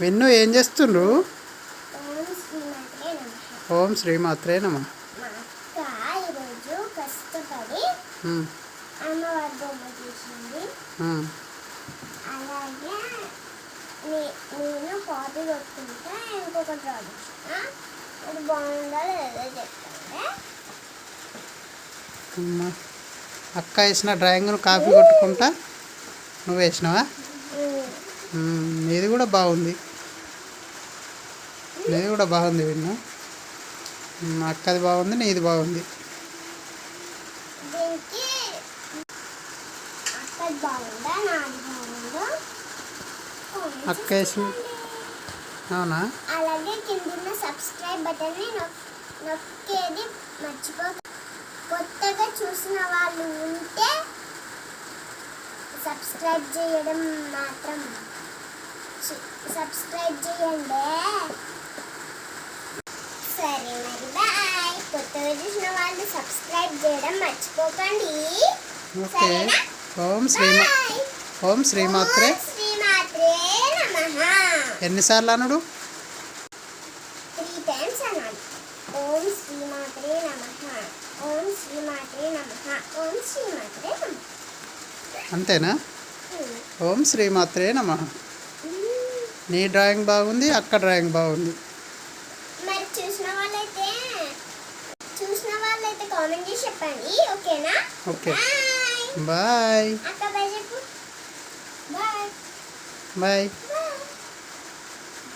విన్ను ఏం చేస్తుండ్రు? ఓం శ్రీమాత్రే నమః. ఓం శ్రీమాత్రే నమః. మా అక్క ఈరోజు కష్టపడి అమ్మవారి బొమ్మ చేసింది. అలాగే నేను కాపీ కొట్టుకుంటా ఇంకొకటి డ్రా చేసిన. అది బాగుందా లేదా చెప్తాను. అక్క వేసిన డ్రాయింగ్ను కాపీ కొట్టుకుంటా నువ్వు వేసినావా? నీది కూడా బాగుంది. నీది కూడా బాగుంది విన్ను. అక్కది బాగుంది, నీది బాగుంది. దీనికి అక్కది బాగుందా నాది బాగుందా అక్క వేసిన అవునా? అలాగే కింద సబ్స్క్రైబ్ బటన్ని నొక్కేది మర్చిపో. కొత్తగా చూసిన వాళ్ళు ఉంటే సబ్స్క్రైబ్ చేయడం మాత్రం సబ్స్క్రైబ్ చేయండి. సరే మరి బాయ్. కొత్తగా చూసిన వాళ్ళు సబ్స్క్రైబ్ చేయడం మర్చిపోకండి. ఓకే. ఓం శ్రీమాత్రే నమః. ఎన్నిసార్లు అన్నాడు? 3 times అన్నాడు. ఓం శ్రీమాత్రే నమః, ఓం శ్రీమాత్రే నమః, ఓం శ్రీమాత్రే నమః. అంతేనా? ఓం శ్రీమాత్రే నమః. నీ డ్రాయింగ్ బాగుంది, అక్క డ్రాయింగ్ బాగుంది. మరి చూసిన వాళ్ళైతే కామెంట్ చేసి చెప్పండి. ఓకేనా? ఓకే. బాయ్ అక్క బాయ్ చెప్పు. Bye bye.